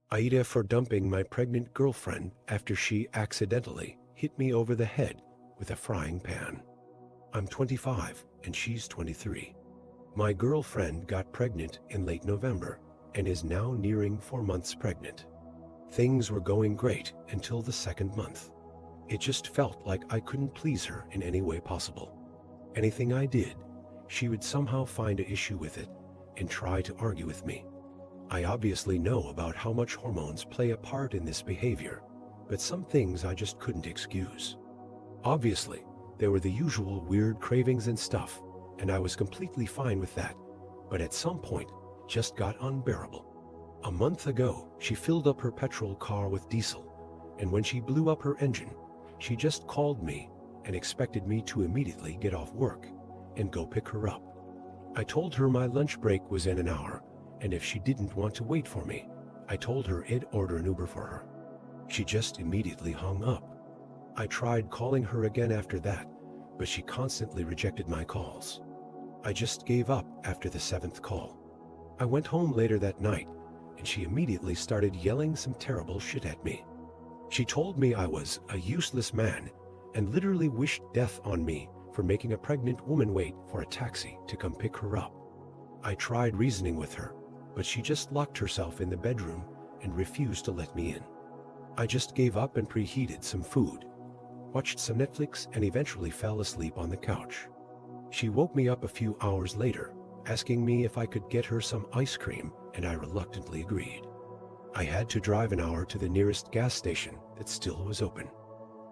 AITA for dumping my pregnant girlfriend after she accidentally hit me over the head with a frying pan. I'm 25 and she's 23. My girlfriend got pregnant in late November and is now nearing 4 months pregnant. Things were going great until the second month. It just felt like I couldn't please her in any way possible. Anything I did, she would somehow find an issue with it and try to argue with me. I obviously know about how much hormones play a part in this behavior, but some things I just couldn't excuse. Obviously, there were the usual weird cravings and stuff, and I was completely fine with that, but at some point, it just got unbearable. A month ago, she filled up her petrol car with diesel, and when she blew up her engine, she just called me and expected me to immediately get off work and go pick her up. I told her my lunch break was in an hour, and if she didn't want to wait for me, I told her I'd order an Uber for her. She just immediately hung up. I tried calling her again after that, but she constantly rejected my calls. I just gave up after the 7th call. I went home later that night, and she immediately started yelling some terrible shit at me. She told me I was a useless man and literally wished death on me for making a pregnant woman wait for a taxi to come pick her up. I tried reasoning with her, but she just locked herself in the bedroom and refused to let me in. I just gave up and preheated some food, watched some Netflix, and eventually fell asleep on the couch. She woke me up a few hours later, asking me if I could get her some ice cream, and I reluctantly agreed. I had to drive an hour to the nearest gas station that still was open.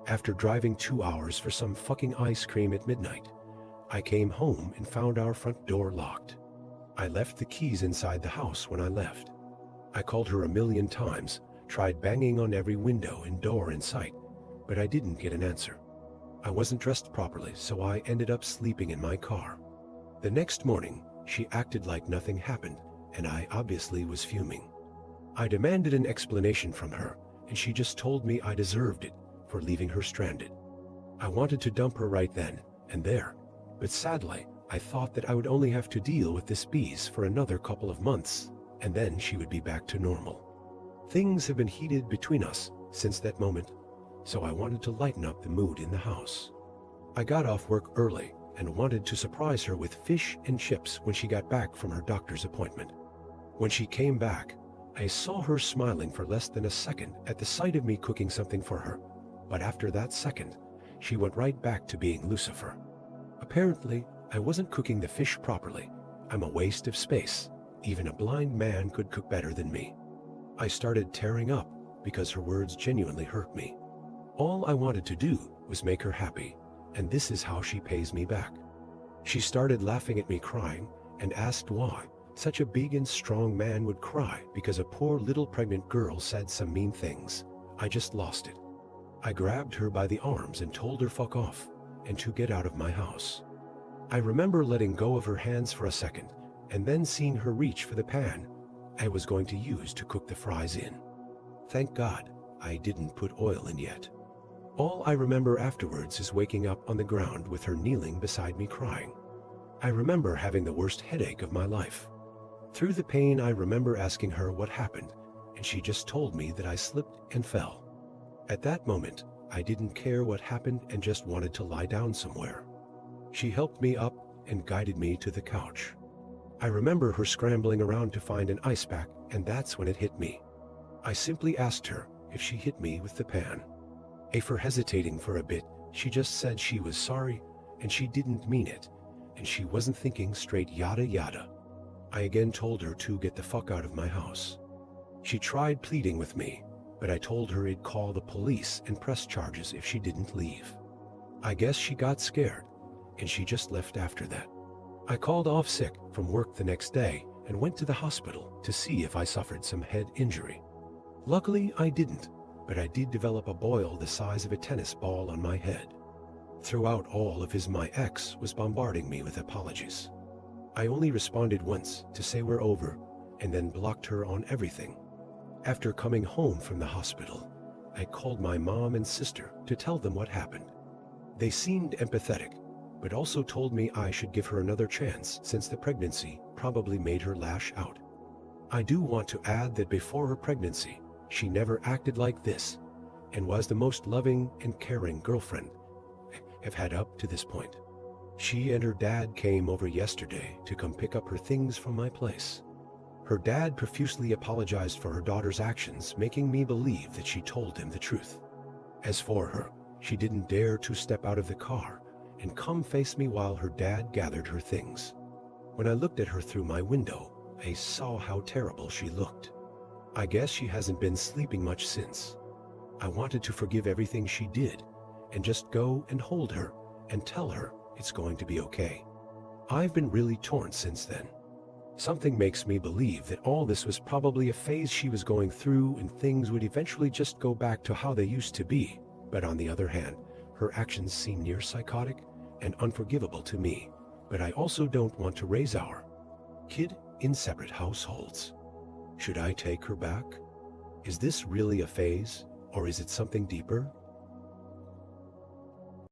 After driving 2 hours for some fucking ice cream at midnight, I came home and found our front door locked. I left the keys inside the house when I left. I called her a million times, tried banging on every window and door in sight, but I didn't get an answer. I wasn't dressed properly, so I ended up sleeping in my car. The next morning, she acted like nothing happened, and I obviously was fuming. I demanded an explanation from her, and she just told me I deserved it for leaving her stranded. I wanted to dump her right then and there, but sadly, I thought that I would only have to deal with this beast for another couple of months, and then she would be back to normal. Things have been heated between us since that moment, so I wanted to lighten up the mood in the house. I got off work early and wanted to surprise her with fish and chips when she got back from her doctor's appointment. When she came back, I saw her smiling for less than a second at the sight of me cooking something for her, but after that second, she went right back to being Lucifer. Apparently, I wasn't cooking the fish properly. I'm a waste of space. Even a blind man could cook better than me. I started tearing up because her words genuinely hurt me. All I wanted to do was make her happy, and this is how she pays me back. She started laughing at me crying and asked why such a big and strong man would cry because a poor little pregnant girl said some mean things. I just lost it. I grabbed her by the arms and told her fuck off and to get out of my house. I remember letting go of her hands for a second and then seeing her reach for the pan I was going to use to cook the fries in. Thank God I didn't put oil in yet. All I remember afterwards is waking up on the ground with her kneeling beside me crying. I remember having the worst headache of my life. Through the pain, I remember asking her what happened, and she just told me that I slipped and fell. At that moment, I didn't care what happened and just wanted to lie down somewhere. She helped me up and guided me to the couch. I remember her scrambling around to find an ice pack, and that's when it hit me. I simply asked her if she hit me with the pan. For hesitating for a bit, she just said she was sorry and she didn't mean it, and she wasn't thinking straight, yada yada. I again told her to get the fuck out of my house. She tried pleading with me, but I told her I'd call the police and press charges if she didn't leave. I guess she got scared, and she just left after that. I called off sick from work the next day and went to the hospital to see if I suffered some head injury. Luckily, I didn't, but I did develop a boil the size of a tennis ball on my head. Throughout all of his, my ex was bombarding me with apologies. I only responded once to say we're over, and then blocked her on everything. After coming home from the hospital, I called my mom and sister to tell them what happened. They seemed empathetic, but also told me I should give her another chance since the pregnancy probably made her lash out. I do want to add that before her pregnancy, She never acted like this and was the most loving and caring girlfriend I've had up to this point. She and her dad came over yesterday to come pick up her things from my place. Her dad profusely apologized for her daughter's actions, making me believe that she told him the truth. As for her, she didn't dare to step out of the car and come face me while her dad gathered her things. When I looked at her through my window, I saw how terrible she looked. I guess she hasn't been sleeping much since. I wanted to forgive everything she did and just go and hold her and tell her it's going to be okay. I've been really torn since then. Something makes me believe that all this was probably a phase she was going through and things would eventually just go back to how they used to be. But on the other hand, her actions seem near psychotic and unforgivable to me. But I also don't want to raise our kid in separate households. Should I take her back? Is this really a phase, or is it something deeper?